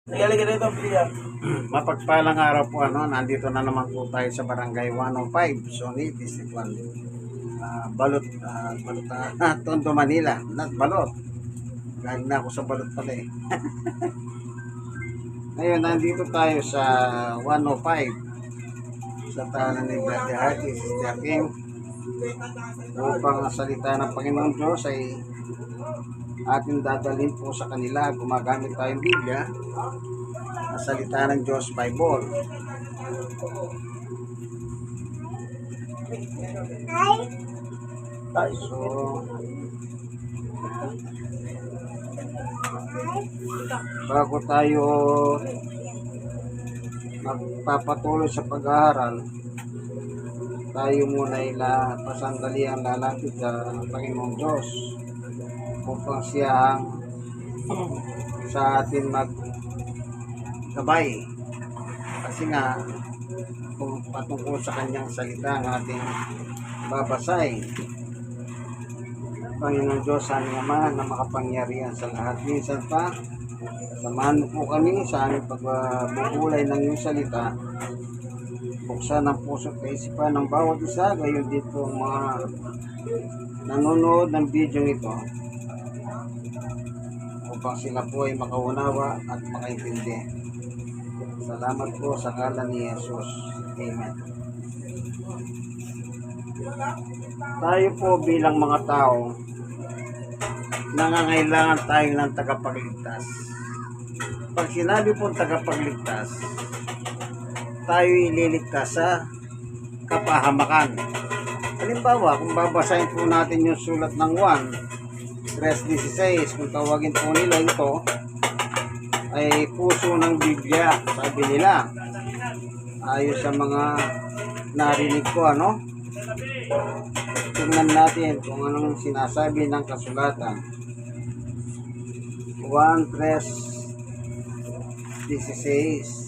Nagalagay na ito, Pia. Mapagpalang araw po, nandito na naman po tayo sa Barangay 105, Sony, District 1. Tondo, Manila. Not Balot. Galing na ako sa Balot pala eh. Ngayon, nandito tayo sa 105 sa tahanan ni Brother Hardy, Sister Kim, upang ang salita ng Panginoon Diyos ay ating dadalhin po sa kanila. Gumagamit tayong Biblia, ang salita ng Diyos, Bible. So, bago tayo magpapatuloy sa pag-aaral, tayo muna pasandali ang lalapit sa Panginoong Diyos upang siya sa atin maggabay. Kasi nga, kung patungkol sa kanyang salita ang ating babasahin, Panginoon Diyos, aming Ama na makapangyarihan sa lahat. Minsan pa, samahan mo po kami sa aming pagbubulay ng iyong salita. Buksan ang puso at kaisipan ng bawat isa, gayon dito ang mga nanonood ng video ito, upang sila po ay makaunawa at makaintindi. Salamat po sa ngalan ni Jesus. Amen. Tayo po bilang mga tao, nangangailangan tayo ng tagapagligtas. Pag sinabi po tagapagligtas, tayo ililigtas sa kapahamakan. Halimbawa, kung babasahin po natin yung sulat ng 1:3-16, kung tawagin po nila ito ay puso ng Biblia, sabi nila. Ayos sa mga narinig ko, tingnan natin kung anong sinasabi ng kasulatan. 1:3-16.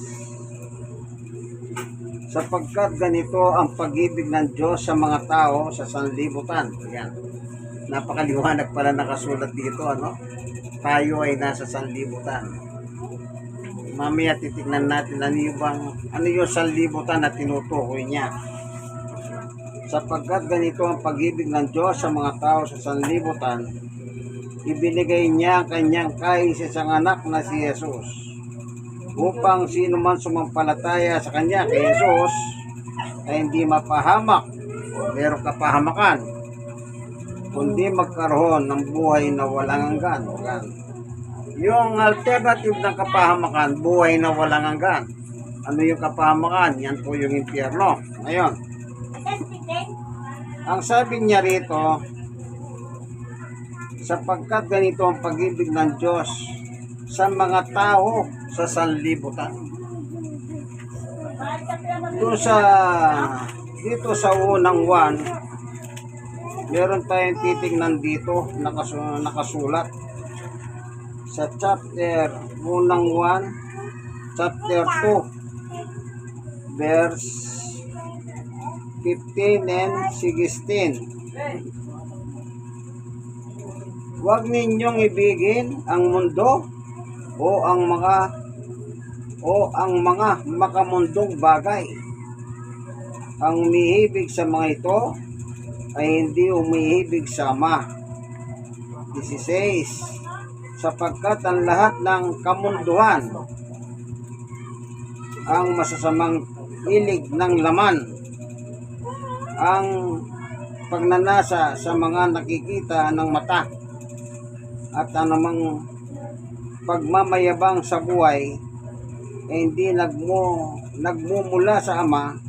Sapagkat ganito ang pag-ibig ng Diyos sa mga tao sa sanlibutan. Ayan. Napakaliwanag pala nakasulat dito, Tayo ay nasa sanlibutan. Mamaya titignan natin ano yung sanlibutan na tinutukoy niya. Sapagkat ganito ang pag-ibig ng Diyos sa mga tao sa sanlibutan, ibinigay niya ang kanyang kaisang anak na si Jesus, upang sino man sumampalataya sa kanya, kay Jesus, ay hindi mapahamak o merong kapahamakan, kundi magkaroon ng buhay na walang hanggan. Yung alternative ng kapahamakan, buhay na walang hanggan. Ano yung kapahamakan? Yan po yung impyerno. Ngayon, ang sabi niya rito, sapagkat ganito ang pag-ibig ng Diyos sa mga tao sa sanlibutan. Dito sa unang 1, meron tayong titingnan dito nakasulat sa chapter 2, verse 15 and 16. Huwag ninyong ibigin ang mundo o ang mga makamundong bagay. Ang umihibig sa mga ito ay hindi umihibig sa Ama. 16. Sapagkat ang lahat ng kamunduhan, ang masasamang hilig ng laman, ang pagnanasa sa mga nakikita ng mata, at anumang pagmamayabang sa buhay ay hindi nagmumula sa Ama,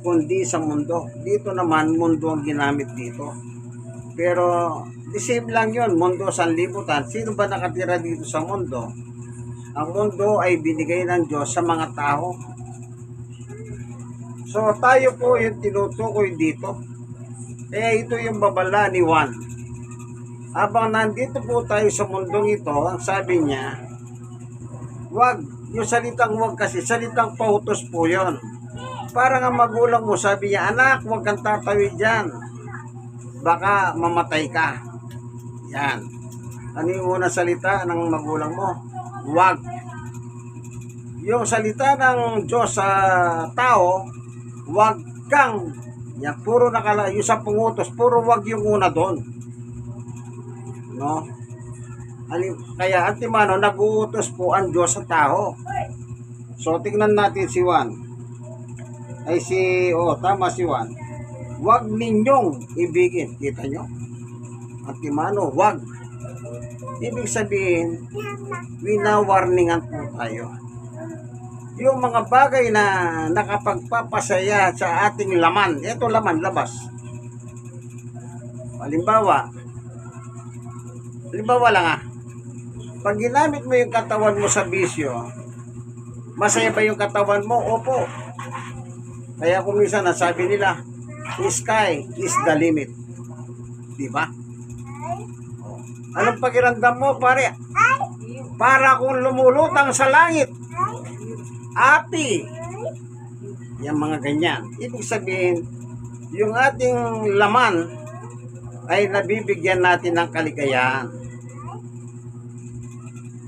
kundi sa mundo. Dito naman, mundo ang ginamit dito. Pero, the same lang yun, mundo sanlibutan. Sino ba nakatira dito sa mundo? Ang mundo ay binigay ng Diyos sa mga tao. So, tayo po yung tinutukoy dito. Ito yung babala ni Juan. Habang nandito po tayo sa mundong ito, ang sabi niya, wag, yung salitang wag kasi, salitang pautos po yun. Parang ang magulang mo, sabi niya, anak, wag kang tatawid dyan. Baka mamatay ka. Yan. Ano yung unang salita ng magulang mo? Wag. yung salita ng Diyos sa tao, wag kang, yan, puro yung sa pangutos, puro wag yung una doon. No? Kaya antimano, nag-uutos po ang Diyos sa tao. So, tingnan natin si Juan. Tama si Juan. Wag ninyong ibigin. Kita nyo? Antimano, wag. Ibig sabihin, winawarningan po tayo. Yung mga bagay na nakapagpapasaya sa ating laman, ito laman, labas. Halimbawa lang pag ginamit mo yung katawan mo sa bisyo, masaya ba yung katawan mo? Opo. Kaya kung minsan nasabi nila, sky is the limit. Diba? Anong pakiramdam mo, pare? Para kung lumulutang sa langit. Api. Yung mga ganyan. Ibig sabihin, yung ating laman ay nabibigyan natin ng kaligayahan.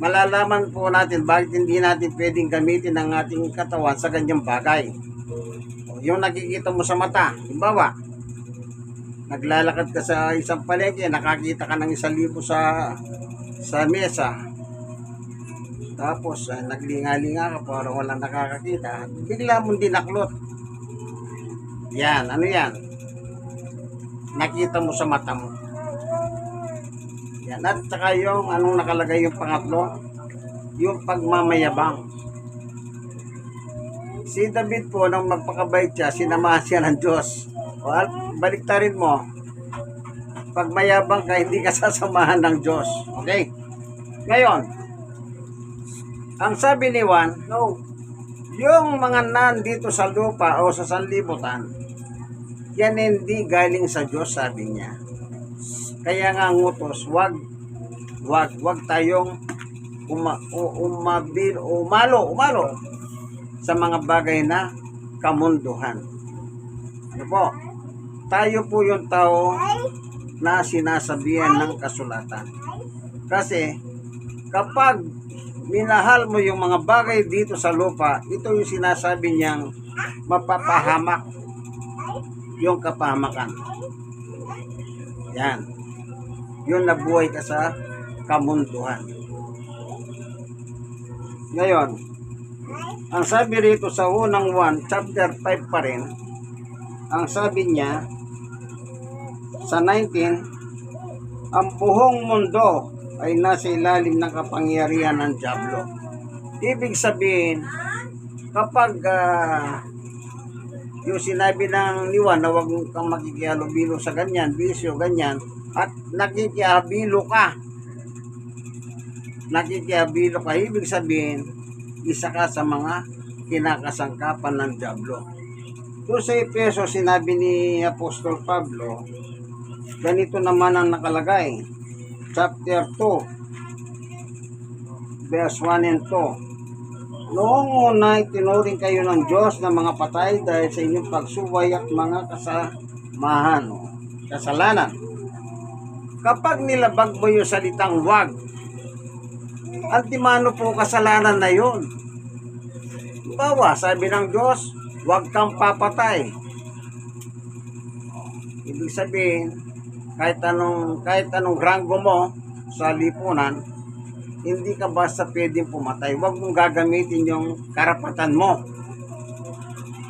Malalaman po natin bakit hindi natin pwedeng gamitin ang ating katawan sa ganyang bagay. Yung nakikita mo sa mata, halimbawa, naglalakad ka sa isang palengke, nakakita ka ng 1,000 sa mesa. Tapos, naglinga-linga ka para walang nakakakita. Bigla mong dinaklot. Yan, ano yan? Nakita mo sa mata mo. Yan, at saka yung, anong nakalagay yung pangatlo? Yung pagmamayabang. Si David po, nang magpakabait siya, sinamahan siya ng Diyos. Baliktarin mo. Pagmayabang ka, hindi ka sasamahan ng Diyos. Okay? Ngayon, ang sabi ni Juan, no, yung mga nandito sa lupa o sa sanlibutan, yan hindi galing sa Diyos, sabi niya. Kaya nga ngutos, wag tayong umalo sa mga bagay na kamunduhan. Ano po? Tayo po yung tao na sinasabihan ng kasulatan. Kasi kapag minahal mo yung mga bagay dito sa lupa, ito yung sinasabi niyang mapapahamak yung kapahamakan. Yan. Yun, nabuhay ka sa kamunduhan. Ngayon, ang sabi rito sa unang 1, chapter 5 pa rin, ang sabi niya sa 19, ang buong mundo ay nasa ilalim ng kapangyarihan ng dyablo. Ibig sabihin, kapag yung sinabi ng ni Juan na huwag kang makikihalubilo sa ganyan, bisyo, ganyan, at nakikihabilo ka, ibig sabihin, isa ka sa mga kinakasangkapan ng dyablo. Doon sa Efeso, sinabi ni Apostol Pablo, ganito naman ang nakalagay, chapter 2, verse 1 and 2. Noong una, itinuring kayo ng Diyos na mga patay dahil sa inyong pagsuway at mga kasalanan. Kapag nilabag mo yung salitang wag, antimano po kasalanan na yun. Bawa, sabi ng Diyos, wag kang papatay. Ibig sabihin, kahit anong ranggo mo sa lipunan, hindi ka basta pwedeng pumatay. Huwag mong gagamitin yung karapatan mo.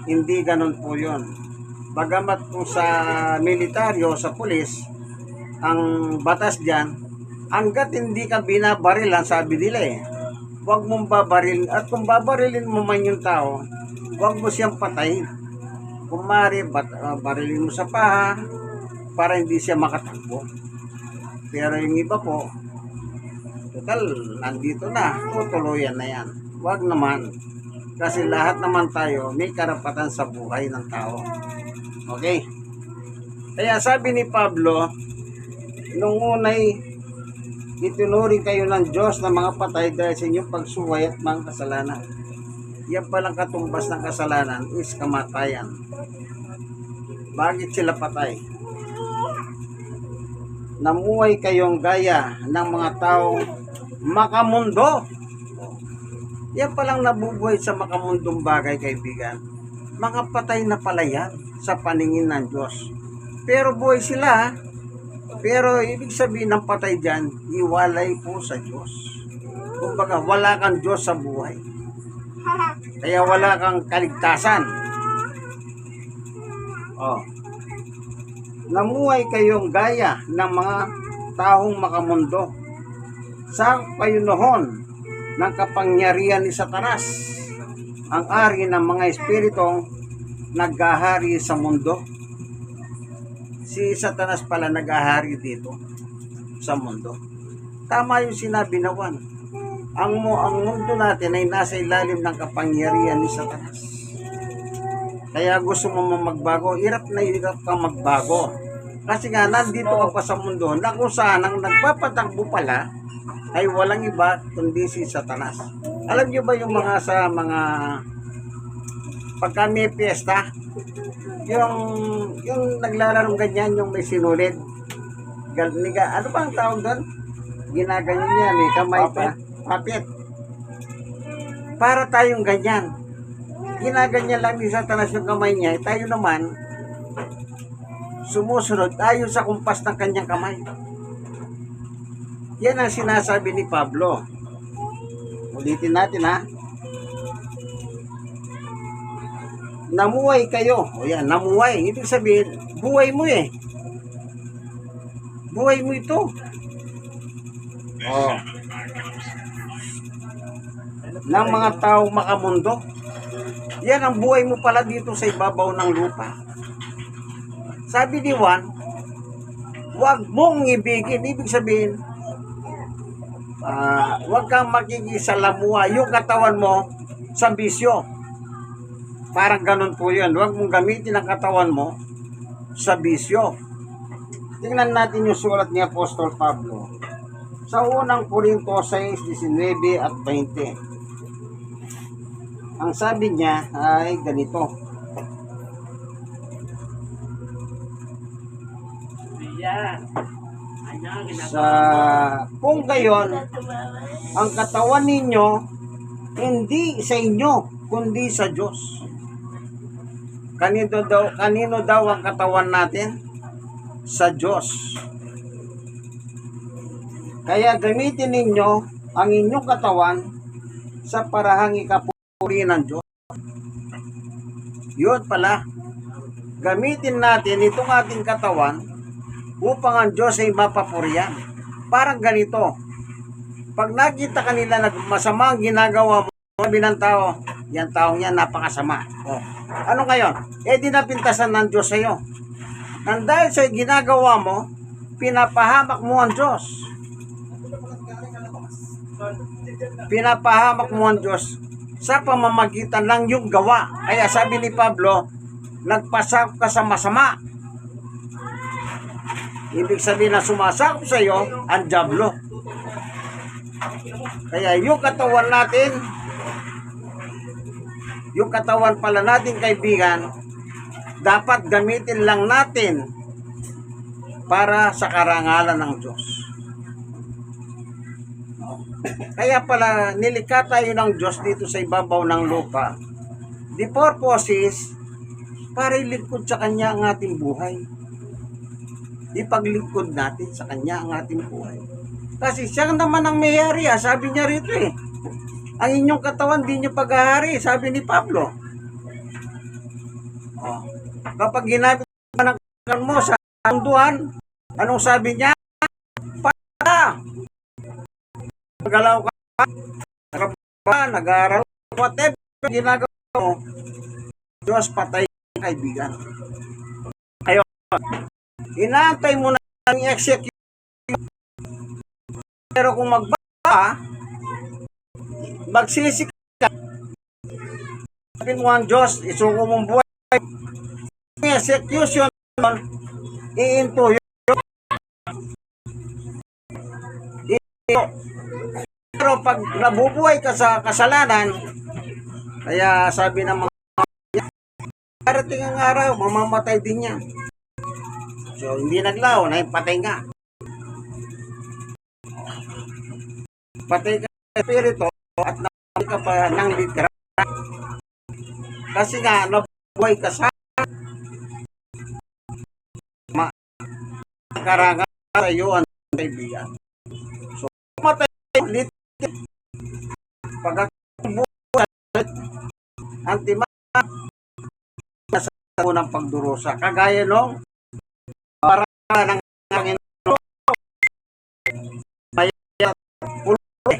Hindi ganun po yun. Bagamat po sa militaryo, sa pulis, ang batas dyan, hanggat hindi ka binabarilan, sabi nila huwag mong babaril. At kung babarilin mo man yung tao, huwag mo siyang patayin. Kung maaari, barilin mo sa paha, para hindi siya makatakbo. Pero yung iba po, total, nandito na, tutuluyan na yan. Huwag naman. Kasi lahat naman tayo may karapatan sa buhay ng tao. Okay? Kaya sabi ni Pablo, nung unay itinuring kayo ng Diyos na mga patay dahil sa inyong pagsuway at mga kasalanan. Yan palang katumbas ng kasalanan is kamatayan. Bakit sila patay? Namuhay kayong gaya ng mga taong makamundo. Yan palang nabubuhay sa makamundong bagay, kaibigan. Mga patay na pala yan sa paningin ng Diyos. Pero buhay sila. Pero ibig sabihin ng patay dyan, iwalay po sa Diyos. Kumbaga, wala kang Diyos sa buhay. Kaya wala kang kaligtasan. Oh. Namuhay kayong gaya ng mga taong makamundo sa payunohon ng kapangyarihan ni Satanas, ang ari ng mga espiritong naghahari sa mundo. Si Satanas pala naghahari dito sa mundo. Tama yung sinabi na Juan. Ang mundo natin ay nasa ilalim ng kapangyarihan ni Satanas. Kaya gusto mo magbago, hirap na hirap kang magbago. Kasi nga, nandito ka pa sa mundo na kung saan ang nagpapatakbo pala ay walang iba kundi si Satanas. Alam niyo ba yung mga pagka may piyesta, yung naglararong ganyan, yung may sinulid, ano ba ang tawag doon? Ginaganyan niya, may kamay pa. Papit. Para tayong ganyan. Ginaganyan lang ni Satanas yung kamay niya, tayo naman, sumusunod tayo sa kumpas ng kanyang kamay. Yan ang sinasabi ni Pablo. Ulitin natin ha. Namuhay kayo. O yan, namuhay. Ibig sabihin, buhay mo eh. Buhay mo ito. Oh. Ng mga taong makamundo. Yan ang buhay mo pala dito sa ibabaw ng lupa. Sabi ni Juan, huwag mong ibigin. Ibig sabihin, huwag kang makikisalamuha yung katawan mo sa bisyo. Parang ganun po yun. Huwag mong gamitin ang katawan mo sa bisyo. Tingnan natin yung sulat ni Apostol Pablo sa unang Korinto 6:19 at 20. Ang sabi niya ay ganito. Kung gayon, ang katawan ninyo hindi sa inyo, kundi sa Diyos. Kanino daw ang katawan natin? Sa Diyos. Kaya gamitin ninyo ang inyong katawan sa parahang ikapuri ng Diyos. Yun pala. Gamitin natin itong ating katawan upang ang Diyos ay mapapurihan. Parang ganito. Pag nakita kanila na masama ang ginagawa mo, sabi ng tao, yan taong yan napakasama. Oh. Ano ngayon? Di napintasan ng Diyos sa iyo. Nang dahil sa ginagawa mo, pinapahamak mo ang Diyos. Pinapahamak mo ang Diyos sa pamamagitan ng yung gawa. Kaya sabi ni Pablo, nagpasakop ka sa masama. Ibig sabihin na sumasakop sa iyo ang dyablo. Kaya yung katawan natin, yung katawan pala natin, kaibigan, dapat gamitin lang natin para sa karangalan ng Diyos. Kaya pala nilikha tayo ng Diyos dito sa ibabaw ng lupa. The purpose is para ilingkod sa Kanya ang ating buhay. Ipaglingkod natin sa Kanya ang ating buhay. Kasi siya naman ang may-ari. Sabi niya rito eh. Ang inyong katawan di niyo paghahari. Sabi ni Pablo. Oh. Kapag ginamit ng katawan mo sa munduhan, anong sabi niya? Para! Nagalaw ka, nag-aaral, whatever ginagawa mo, Diyos patay, kaibigan. Ayun. Inaantay mo na ang execute. Pero kung magbaga, magsisik ka. Sabi mo ang Diyos, isuko mong buhay. Yung execution, iinto yun. Pero pag nabubuhay ka sa kasalanan, kaya sabi ng mga darating ang araw, mamamatay din niya. So, hindi naglaho, patay nga. Patay ka sa espiritu at ka pa ng literal. Kasi nga, nabuhay ka sa karangan sa iyo ang kaibigan. So, matay ulit pagkakubuhay ang tima sa ng pagdurusa. Kagaya nung para ng Panginoon may puloy.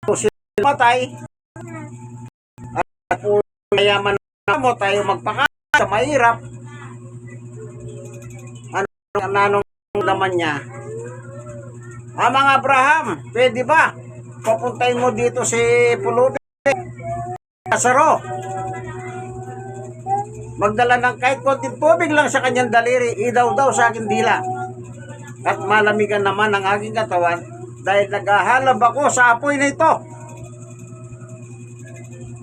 So, sila matay at mayaman mo tayo magpakain sa mahirap. Anong naman niya? Mga Abraham, pwede ba? Papuntahin mo dito si Pulubi, Lazaro. Magdala ng kahit konting tubig lang sa kanyang daliri, idaw daw sa aking dila. At malamigan naman ang aking katawan dahil naghahalab ako sa apoy na ito.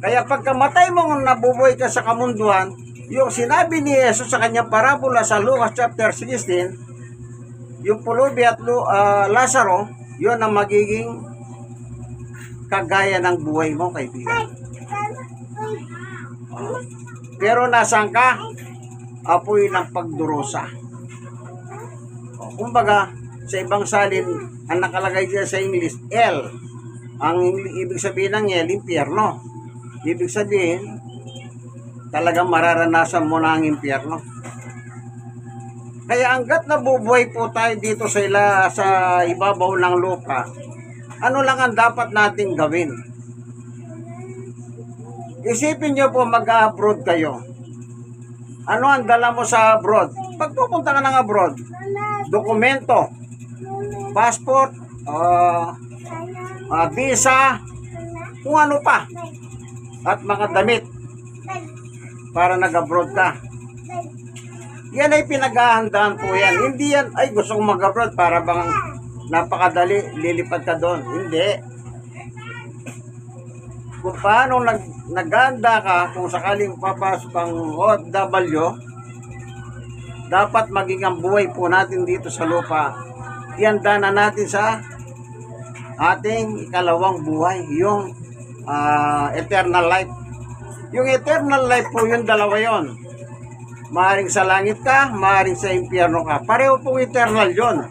Kaya pagkamatay mo nabubuhay ka sa kamunduhan, yung sinabi ni Jesus sa kanyang parabola sa Lucas chapter 16, yung Pulubi at Lazaro, yun ang magiging kagaya ng buhay mo, kaibigan. Pero nasaan ka? Apoy ng pagdurusa. Kumbaga, sa ibang salin, ang nakalagay dyan sa English, Hell. Ang ibig sabihin ng Hell, impyerno. Ibig sabihin, talagang mararanasan mo na ang impyerno. Kaya hanggat nabubuhay po tayo dito sa ibabaw ng lupa, ano lang ang dapat nating gawin? Isipin nyo po mag-abroad kayo. Ano ang dala mo sa abroad? Pag pupunta ka ng abroad, dokumento, passport, visa, kung ano pa, at mga damit para nag-abroad ka. Yan ay pinaghahandaan po yan. Hindi yan, ay gusto kong mag-abroad para bang napakadali, lilipad ka doon. Hindi. Kung paano naghanda ka, kung sakaling papasok ang OFW, dapat maging ang buhay po natin dito sa lupa. Ihanda na natin sa ating ikalawang buhay, yung eternal life. Yung eternal life po, yung dalawa yon. Maaring sa langit ka, maaring sa impyerno ka. Pareho pong eternal yon.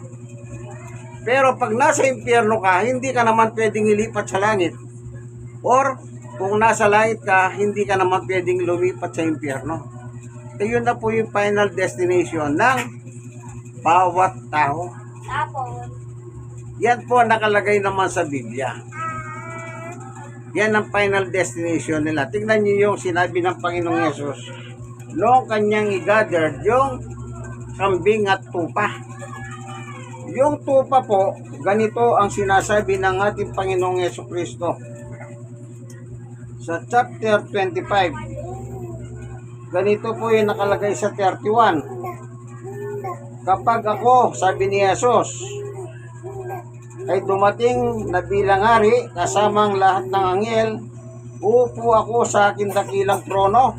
Pero pag nasa impyerno ka, hindi ka naman pwedeng ilipat sa langit. Or kung nasa langit ka, hindi ka naman pwedeng lumipat sa impyerno. So, yun na po yung final destination ng bawat tao. Yan po nakalagay naman sa Biblia. Yan ang final destination nila. Tingnan niyo yung sinabi ng Panginoong Yesus noong kanyang i-gather yung kambing at tupa. Yung tupa po, ganito ang sinasabi ng ating Panginoong Jesucristo sa chapter 25. Ganito po yung nakalagay sa 31. Kapag ako, sabi ni Jesus, ay dumating na bilang hari kasamang lahat ng anghel, uupo ako sa aking dakilang trono.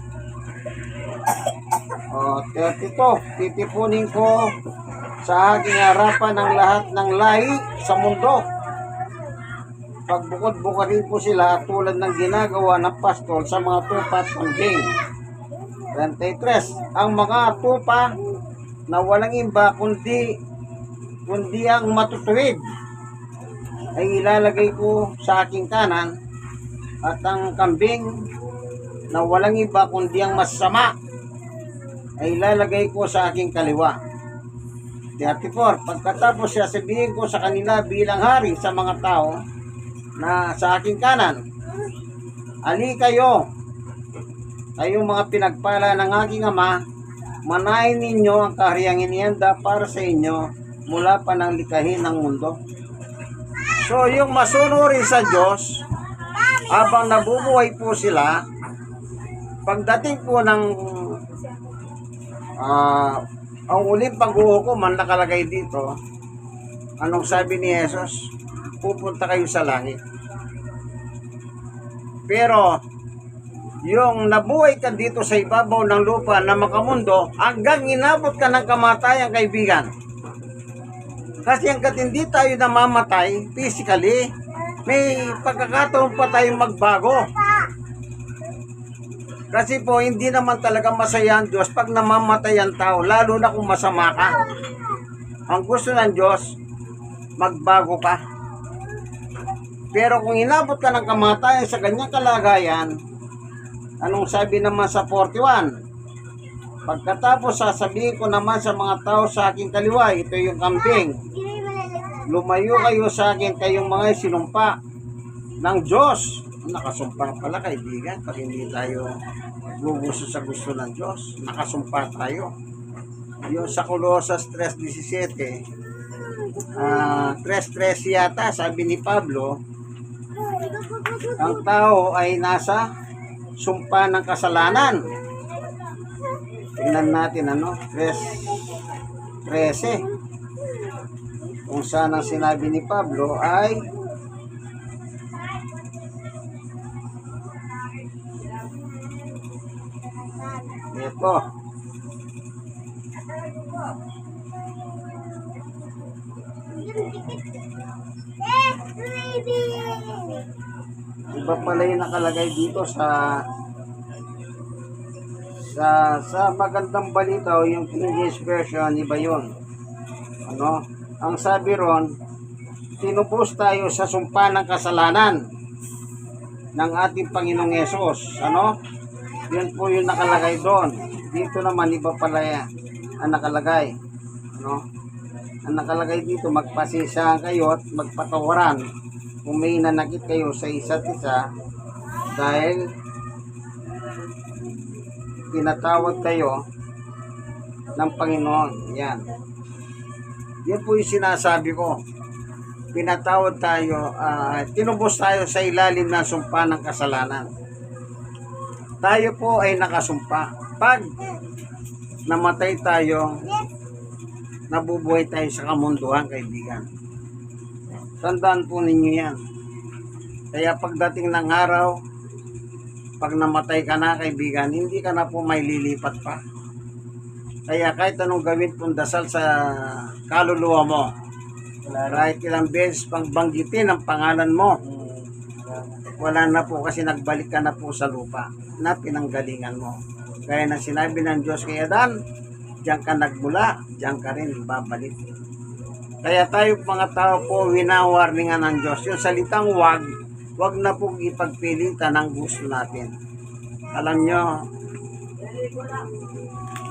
32, titipunin ko sa aking harapan ng lahat ng lahi sa mundo. Pagbukod-bukadin ko sila tulad ng ginagawa ng pastol sa mga tupa at kambing. 33, ang mga tupa na walang iba kundi ang matutuwid ay ilalagay ko sa aking kanan, at ang kambing na walang iba kundi ang masama ay ilalagay ko sa aking kaliwa. 34, pagkatapos siya sabihin ko sa kanila bilang hari sa mga tao na sa aking kanan, ali kayo, kayong mga pinagpala ng aking ama, manahin ninyo ang kahariang inihanda para sa inyo mula pa ng likhain ng mundo. So, yung masunuri sa Diyos, habang nabubuhay po sila, pagdating po ng ang uling pag-uhukom, nakalagay dito, anong sabi ni Jesus? Pupunta kayo sa langit. Pero, yung nabuhay ka dito sa ibabaw ng lupa na makamundo, hanggang inabot ka ng kamatayan, kaibigan. Kasi hanggat hindi tayo namamatay physically, may pagkakataon pa tayong magbago. Kasi po, hindi naman talaga masaya ang Diyos pag namamatay ang tao, lalo na kung masama ka. Ang gusto ng Diyos, magbago ka. Pero kung inabot ka ng kamatayan sa ganyang kalagayan, anong sabi naman sa 41? Pagkatapos sasabihin ko naman sa mga tao sa aking kaliwa, ito yung kambing. Lumayo kayo sa akin, kayong mga sinumpa ng Diyos. Nakasumpa pala kaibigan, pag hindi tayo gugusto sa gusto ng Diyos, nakasumpa tayo. Yung sa Colosas 3:17, 3:13 yata, sabi ni Pablo, ang tao ay nasa sumpa ng kasalanan. Tingnan natin 3:13. Kung saan ang sinabi ni Pablo ay ito. Iba pala yung nakalagay dito sa magandang balita o yung English version, iba yun. Ang sabi ron, tinubos tayo sa sumpa ng kasalanan ng ating Panginoong Yesus. Yun po yung nakalagay doon. Dito naman iba pala yan ang nakalagay. Ang nakalagay dito, magpasisyahan kayo at magpatawaran kung may nanakit kayo sa isa't isa dahil pinatawad kayo ng Panginoon. Yan. Yan po yung sinasabi ko. Pinatawad tayo, tinubos tayo sa ilalim ng sumpa ng kasalanan. Tayo po ay nakasumpa. Pag namatay tayo, nabubuhay tayo sa kamunduhan, kaibigan. Tandaan po ninyo yan. Kaya pagdating ng araw, pag namatay ka na, kaibigan, hindi ka na po may lilipat pa. Kaya kahit anong gawin pong dasal sa kaluluwa mo, kahit ilang beses pang banggitin ang pangalan mo, wala na po kasi nagbalik ka na po sa lupa na pinanggalingan mo. Kaya na sinabi ng Diyos kay Adan, diyan ka nagmula, diyan ka rin babalik. Kaya tayo mga tao po, winawarningan ng Diyos. Yung salitang wag na po ipagpilitan ang gusto natin. Alam nyo,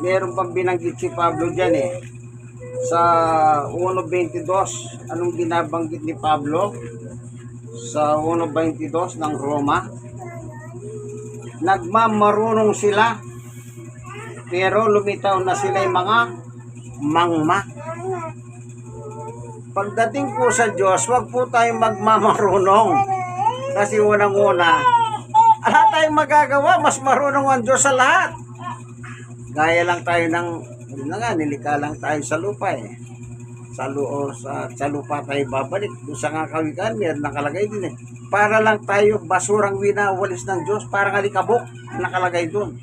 meron pang binanggit si Pablo dyan sa 1:22, anong binabanggit ni Pablo? Sa 1:22 ng Roma, nagmamarunong sila, pero lumitaw na sila yung mga mangma. Pagdating po sa Diyos, wag po tayong magmamarunong. Kasi unang-una, lahat tayong magagawa, mas marunong ang Diyos sa lahat. Gaya lang tayo ng, nilikha lang tayo sa lupa sa lupa tayo babalik. Doon sa Kawikaan, meron nakalagay din para lang tayo basurang winawalis ng Diyos, parang alikabok nakalagay doon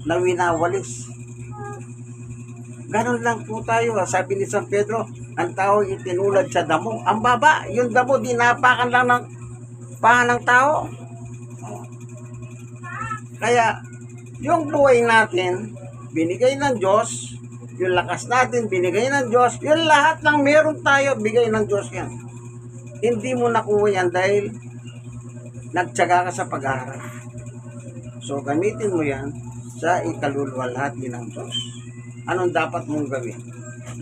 na winawalis. Ganon lang po tayo. Sabi ni San Pedro, ang tao itinulad sa damo. Ang baba, yung damo dinapakan lang ng paa ng tao. Kaya yung buhay natin binigay ng Diyos, yung lakas natin binigay ng Diyos, yung lahat ng meron tayo bigay ng Diyos yan. Hindi mo nakuha yan dahil nagtiyaga ka sa pag-aaral. So gamitin mo yan sa ikaluluwalhati ng Diyos. Anong dapat mong gawin?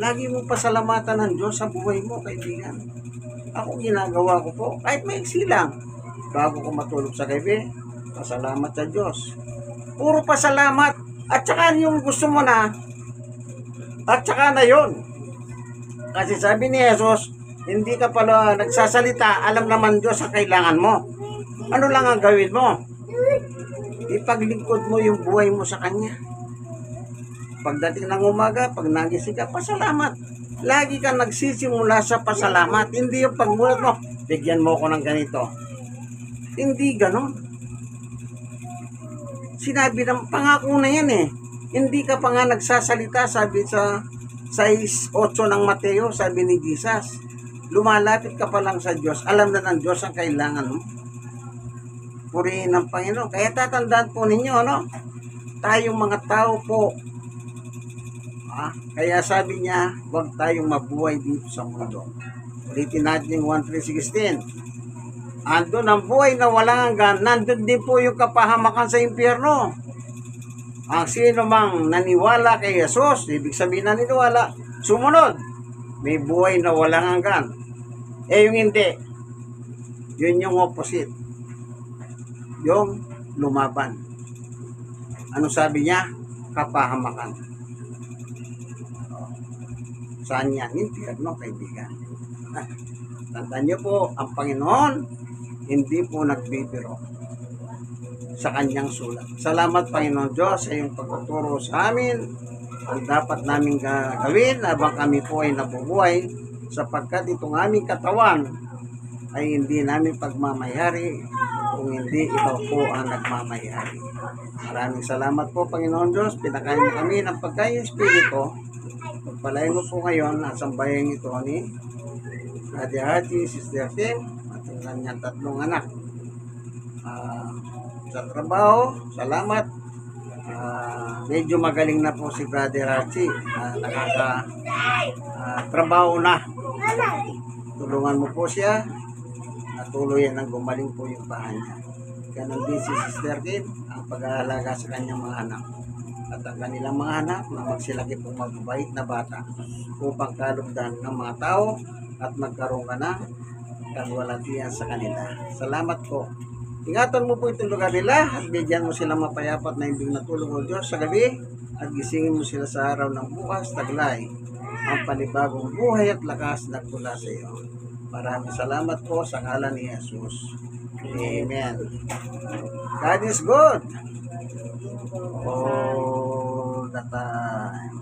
Lagi mo pasalamatan ng Diyos sa buhay mo, kaibigan. Ako ginagawa ko po, kahit maiksi lang. Bago ko matulog sa gabi, pasalamat sa Diyos. Puro pasalamat. At saka yung gusto mo na, at saka na yun. Kasi sabi ni Jesus, hindi ka pala nagsasalita, alam naman Diyos ang kailangan mo. Ano lang ang gawin mo? Ipaglingkod mo yung buhay mo sa Kanya. Pagdating ng umaga, pag nagising ka, pasalamat. Lagi kang nagsisimula sa pasalamat. Hindi yung pagmulat mo, bigyan mo ako ng ganito. Hindi ganon. Sinabi ng pangako na yan Hindi ka pa nga nagsasalita, sabi sa 6:8 ng Mateo, sabi ni Jesus. lumalapit ka pa lang sa Diyos, alam na ng Diyos ang kailangan mo. Purihin ng Panginoon. Kaya tatandaan po ninyo, ano? Tayong mga tao po, kaya sabi niya, huwag tayong mabuhay dito sa mundo. Ulitin natin yung 1:3:16. Andun ang buhay na walang hanggan, nandun din po yung kapahamakan sa impyerno. Ang sino mang naniwala kay Jesus, ibig sabihin naniwala, sumunod, may buhay na walang hanggan. Yung hindi, yun yung opposite. Yung lumaban. Ano sabi niya? Kapahamakan. Saan yan? Impyerno, kaibigan. Tandaan niyo po, ang Panginoon, hindi po nagbibiro sa kanyang sulat. Salamat, Panginoon Diyos, sa iyong pagtuturo sa amin. Ang dapat namin gawin habang kami po ay nabubuhay, sapagkat itong aming katawan ay hindi namin pagmamayari kung hindi ikaw po ang nagmamayari. Maraming salamat po, Panginoon Diyos. Pinakain mo kami ng pagkain Espiritu. Pagpalain mo po ngayon ang sambayang ito ni Ate Haji, Sister Tim, at ang kanyang 3 anak. Sa trabaho, salamat. Medyo magaling na po si Brother Haji. Trabaho na. Tulungan mo po siya. Natuloy ang gumaling po yung bahay niya. Ganun din si Sister Tim, ang pag-aalaga sa kanyang mga anak. At ang kanilang mga anak na magsilaki pong mababait na bata upang kalugdan ng mga tao at magkaroon ka na kalwalatian sa kanila. Salamat po. Ingatan mo po itong lugar nila at bigyan mo sila mapayapat na hindi natulog o Diyos sa gabi at gisingin mo sila sa araw ng bukas, taglay ang panibagong buhay at lakas nagmula sa iyo. Maraming salamat po sa ngalan ni Jesus. Amen. God is good all the time.